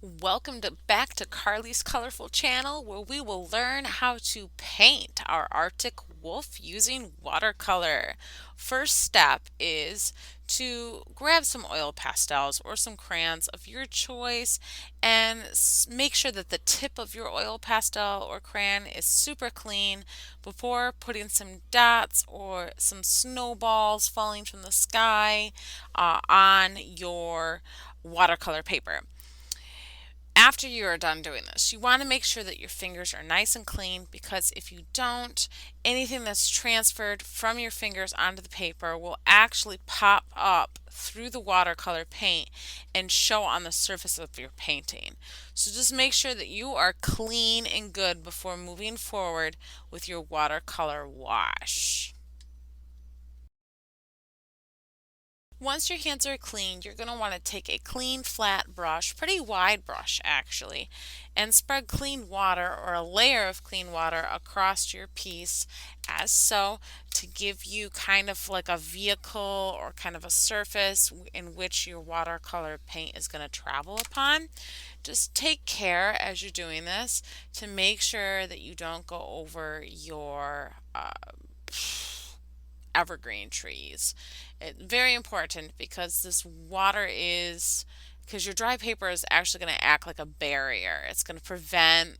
Back to Carly's Colorful Channel, where we will learn how to paint our Arctic wolf using watercolor. First step is to grab some oil pastels or some crayons of your choice and make sure that the tip of your oil pastel or crayon is super clean before putting some dots or some snowballs falling from the sky on your watercolor paper. After you are done doing this, you want to make sure that your fingers are nice and clean, because if you don't, anything that's transferred from your fingers onto the paper will actually pop up through the watercolor paint and show on the surface of your painting. So just make sure that you are clean and good before moving forward with your watercolor wash. Once your hands are clean, you're going to want to take a clean flat brush, pretty wide brush actually, and spread clean water or a layer of clean water across your piece as so, to give you kind of like a vehicle or kind of a surface in which your watercolor paint is going to travel upon. Just take care as you're doing this to make sure that you don't go over your evergreen trees. Very important, because this water is, because your dry paper is actually going to act like a barrier. It's going to prevent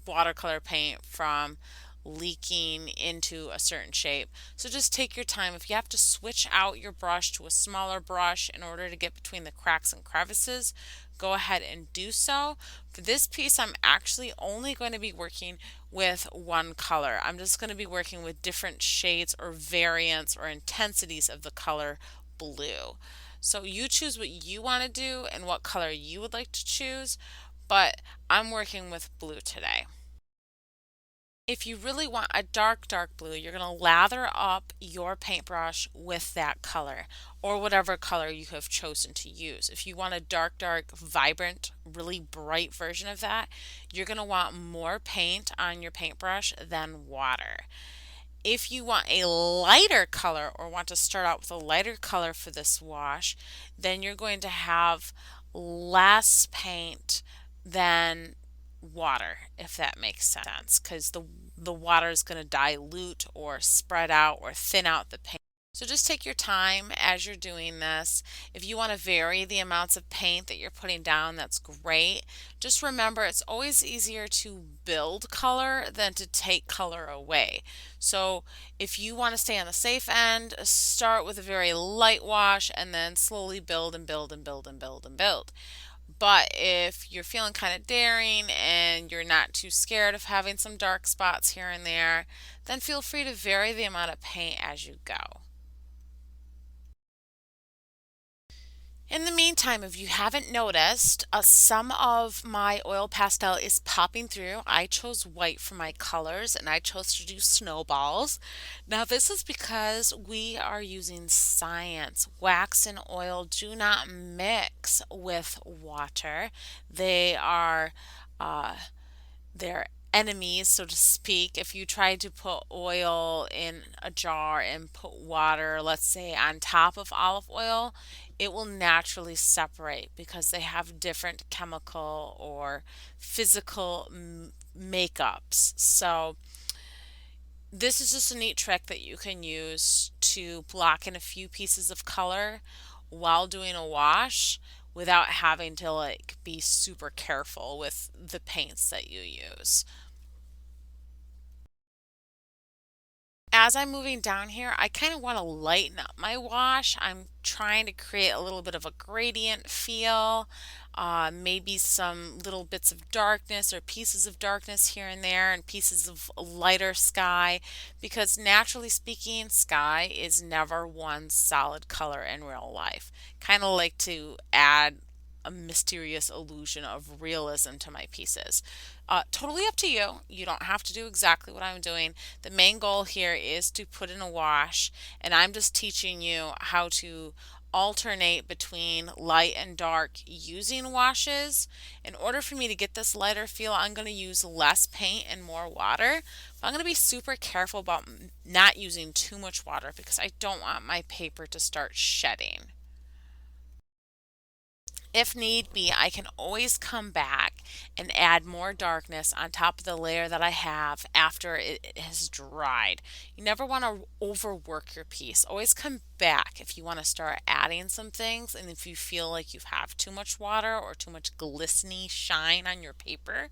watercolor paint from leaking into a certain shape. So just take your time. If you have to switch out your brush to a smaller brush in order to get between the cracks and crevices, go ahead and do so. For this piece, I'm actually only going to be working with one color. I'm just going to be working with different shades or variants or intensities of the color blue. So you choose what you want to do and what color you would like to choose, but I'm working with blue today. If you really want a dark blue, you're going to lather up your paintbrush with that color or whatever color you have chosen to use. If you want a dark, vibrant, really bright version of that, you're going to want more paint on your paintbrush than water. If you want a lighter color or want to start out with a lighter color for this wash, then you're going to have less paint than water, if that makes sense, because the water is going to dilute or spread out or thin out the paint. So just take your time as you're doing this. If you want to vary the amounts of paint that you're putting down, that's great. Just remember, it's always easier to build color than to take color away. So if you want to stay on the safe end, start with a very light wash and then slowly build and build and build and build and build. But if you're feeling kind of daring and you're not too scared of having some dark spots here and there, then feel free to vary the amount of paint as you go. In the meantime, if you haven't noticed, some of my oil pastel is popping through. I chose white for my colors and I chose to do snowballs. Now, this is because we are using science. Wax and oil do not mix with water. They are uh, they're enemies, so to speak. If you try to put oil in a jar and put water, let's say, on top of olive oil, it will naturally separate because they have different chemical or physical makeups. So, this is just a neat trick that you can use to block in a few pieces of color while doing a wash without having to like be super careful with the paints that you use. As I'm moving down here, I kind of want to lighten up my wash. I'm trying to create a little bit of a gradient feel, maybe some little bits of darkness or pieces of darkness here and there, and pieces of lighter sky, because naturally speaking, sky is never one solid color in real life. Kind of like to add a mysterious illusion of realism to my pieces. Totally up to you. You don't have to do exactly what I'm doing. The main goal here is to put in a wash, and I'm just teaching you how to alternate between light and dark using washes. In order for me to get this lighter feel, I'm going to use less paint and more water. But I'm going to be super careful about not using too much water because I don't want my paper to start shedding. If need be, I can always come back and add more darkness on top of the layer that I have after it has dried. You never want to overwork your piece. Always come back if you want to start adding some things, and if you feel like you have too much water or too much glistening shine on your paper,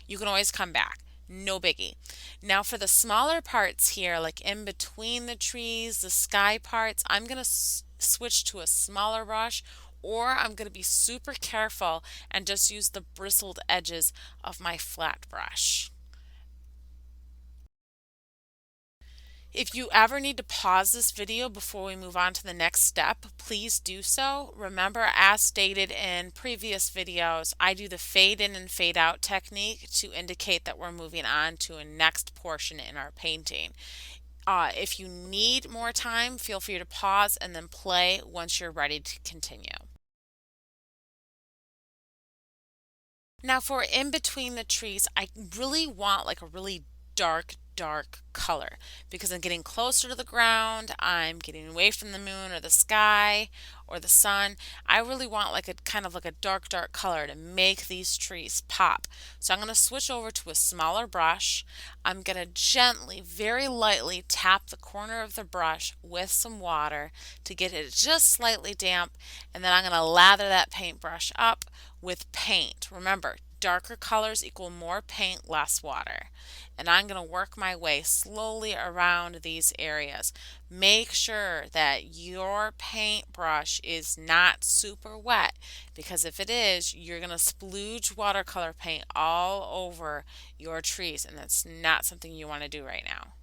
you can always come back. No biggie. Now for the smaller parts here, like in between the trees, the sky parts, I'm going to switch to a smaller brush, or I'm going to be super careful and just use the bristled edges of my flat brush. If you ever need to pause this video before we move on to the next step, please do so. Remember, as stated in previous videos, I do the fade in and fade out technique to indicate that we're moving on to a next portion in our painting. If you need more time, feel free to pause and then play once you're ready to continue. Now for in between the trees, I really want like a really dark color because I'm getting closer to the ground, I'm getting away from the moon or the sky or the sun. I really want like a kind of like a dark color to make these trees pop. So I'm going to switch over to a smaller brush. I'm going to gently, very lightly tap the corner of the brush with some water to get it just slightly damp, and then I'm going to lather that paintbrush up with paint. Remember, darker colors equal more paint, less water. And I'm going to work my way slowly around these areas. Make sure that your paintbrush is not super wet, because if it is, you're going to splooge watercolor paint all over your trees, and that's not something you want to do right now.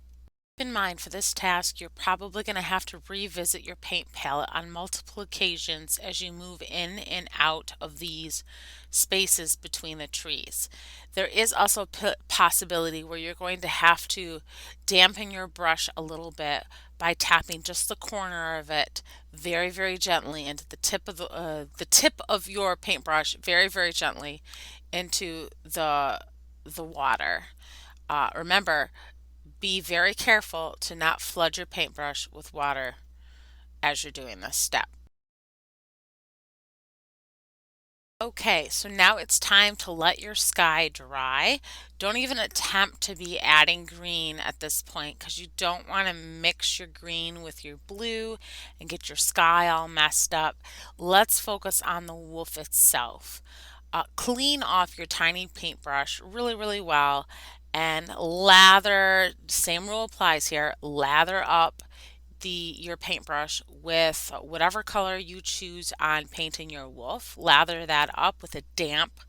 Keep in mind, for this task, you're probably going to have to revisit your paint palette on multiple occasions as you move in and out of these spaces between the trees. There is also a possibility where you're going to have to dampen your brush a little bit by tapping just the corner of it very gently into the tip of your paintbrush, very gently into the water. Remember, be very careful to not flood your paintbrush with water as you're doing this step. Okay, so now it's time to let your sky dry. Don't even attempt to be adding green at this point, because you don't want to mix your green with your blue and get your sky all messed up. Let's focus on the wolf itself. Clean off your tiny paintbrush really well and lather, same rule applies here, lather up your paintbrush with whatever color you choose on painting your wolf. Lather that up with a damp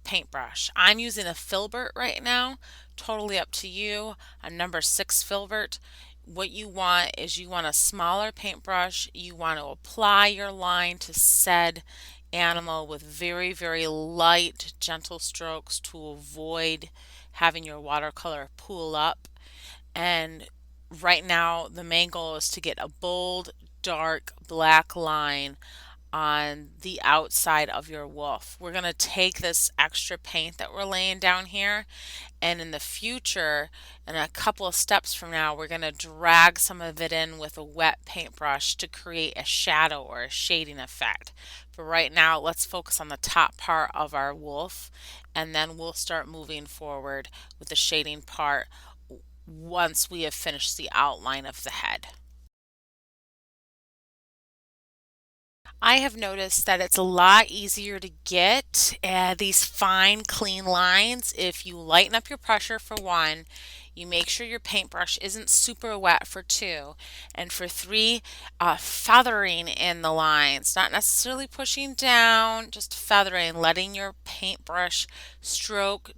paintbrush. I'm using a filbert right now, totally up to you, a number 6 filbert. What you want is you want a smaller paintbrush. You want to apply your line to said animal with very light, gentle strokes to avoid having your watercolor pool up. And right now, the main goal is to get a bold, dark black line on the outside of your wolf. We're going to take this extra paint that we're laying down here, and in the future, in a couple of steps from now, we're going to drag some of it in with a wet paintbrush to create a shadow or a shading effect. But right now, let's focus on the top part of our wolf, and then we'll start moving forward with the shading part once we have finished the outline of the head. I have noticed that it's a lot easier to get these fine, clean lines if you lighten up your pressure for one, you make sure your paintbrush isn't super wet for two, and for three, feathering in the lines, not necessarily pushing down, just feathering, letting your paintbrush stroke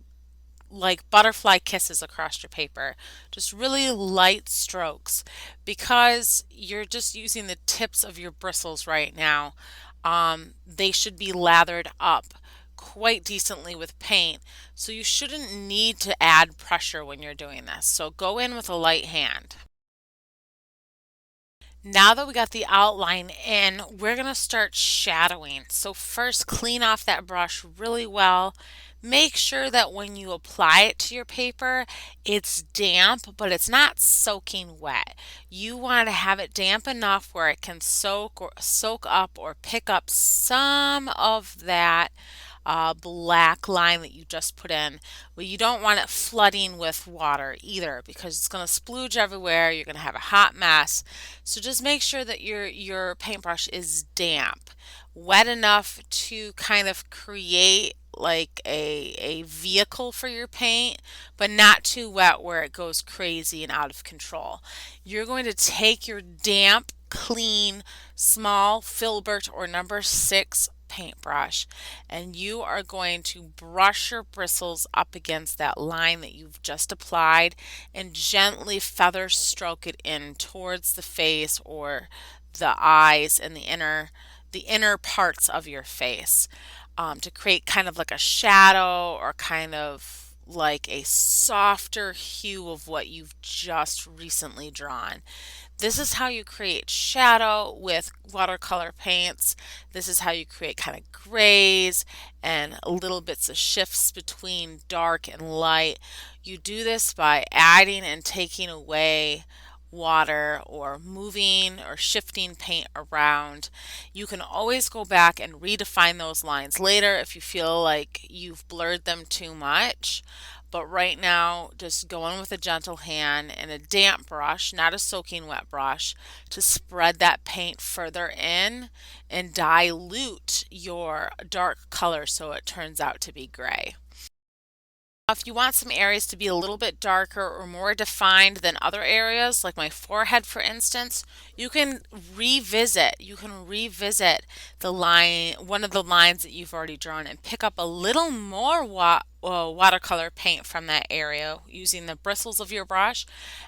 like butterfly kisses across your paper, just really light strokes, because you're just using the tips of your bristles right now. They should be lathered up quite decently with paint, so you shouldn't need to add pressure when you're doing this. So go in with a light hand. Now that we got the outline in, we're going to start shadowing. So first, clean off that brush really well. Make sure that when you apply it to your paper, it's damp, but it's not soaking wet. You want to have it damp enough where it can soak up or pick up some of that black line that you just put in. Well, you don't want it flooding with water either because it's going to splooge everywhere. You're going to have a hot mess. So just make sure that your paintbrush is damp, wet enough to kind of create like a vehicle for your paint, but not too wet where it goes crazy and out of control. You're going to take your damp, clean, small filbert or number 6 paintbrush, and you are going to brush your bristles up against that line that you've just applied and gently feather stroke it in towards the face or the eyes and the inner parts of your face, to create kind of like a shadow or kind of like a softer hue of what you've just recently drawn. This is how you create shadow with watercolor paints. This is how you create kind of grays and little bits of shifts between dark and light. You do this by adding and taking away water or moving or shifting paint around. You can always go back and redefine those lines later if you feel like you've blurred them too much. But right now, just go in with a gentle hand and a damp brush, not a soaking wet brush, to spread that paint further in and dilute your dark color so it turns out to be gray. If you want some areas to be a little bit darker or more defined than other areas, like my forehead for instance, you can revisit the line, one of the lines that you've already drawn, and pick up a little more watercolor paint from that area using the bristles of your brush,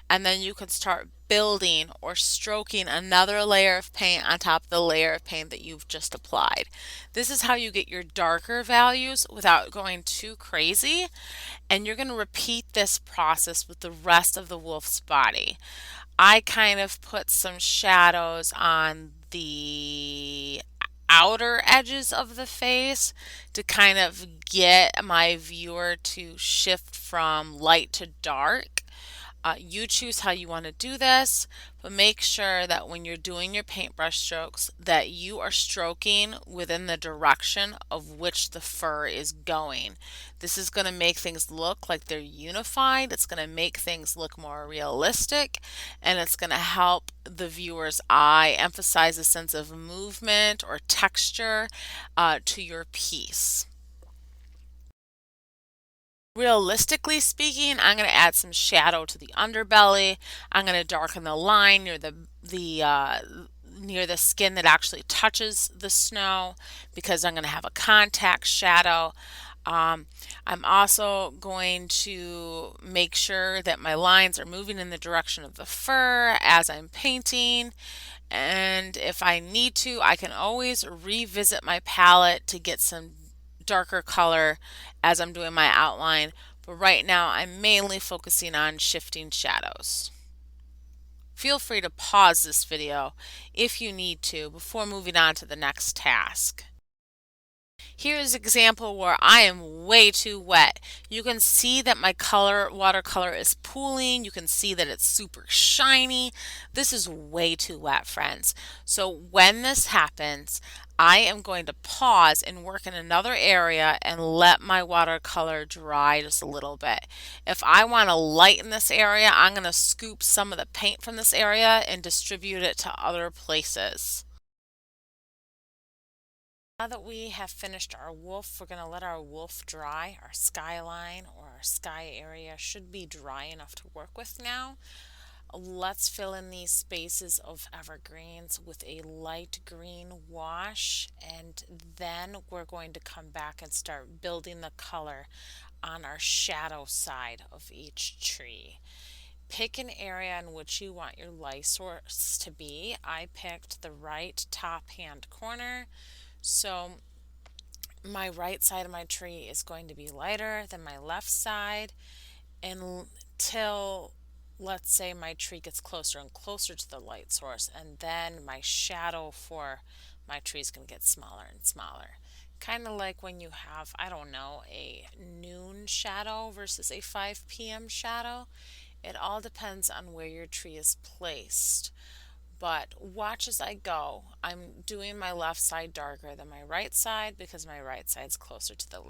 and then you can start building or stroking another layer of paint on top of the layer of paint that you've just applied. This is how you get your darker values without going too crazy, and you're going to repeat this process with the rest of the wolf's body. I kind of put some shadows on the outer edges of the face to kind of get my viewer to shift from light to dark. You choose how you want to do this, but make sure that when you're doing your paintbrush strokes that you are stroking within the direction of which the fur is going. This is going to make things look like they're unified. It's going to make things look more realistic, and it's going to help the viewer's eye emphasize a sense of movement or texture to your piece. Realistically speaking, I'm going to add some shadow to the underbelly. I'm going to darken the line near the skin that actually touches the snow because I'm going to have a contact shadow. I'm also going to make sure that my lines are moving in the direction of the fur as I'm painting. And if I need to, I can always revisit my palette to get some darker color as I'm doing my outline. But right now, I'm mainly focusing on shifting shadows. Feel free to pause this video if you need to before moving on to the next task. Here's an example where I am way too wet. You can see that my watercolor is pooling. You can see that it's super shiny. This is way too wet, friends. So when this happens, I am going to pause and work in another area and let my watercolor dry just a little bit. If I want to lighten this area, I'm going to scoop some of the paint from this area and distribute it to other places. Now that we have finished our wolf, we're going to let our wolf dry. Our skyline or our sky area should be dry enough to work with now. Let's fill in these spaces of evergreens with a light green wash, and then we're going to come back and start building the color on our shadow side of each tree. Pick an area in which you want your light source to be. I picked the right top hand corner. So my right side of my tree is going to be lighter than my left side until, let's say, my tree gets closer and closer to the light source, and then my shadow for my tree is going to get smaller and smaller. kind of like when you have, I don't know, a noon shadow versus a 5 p.m. shadow. It all depends on where your tree is placed. But watch as I go. I'm doing my left side darker than my right side because my right side's closer to the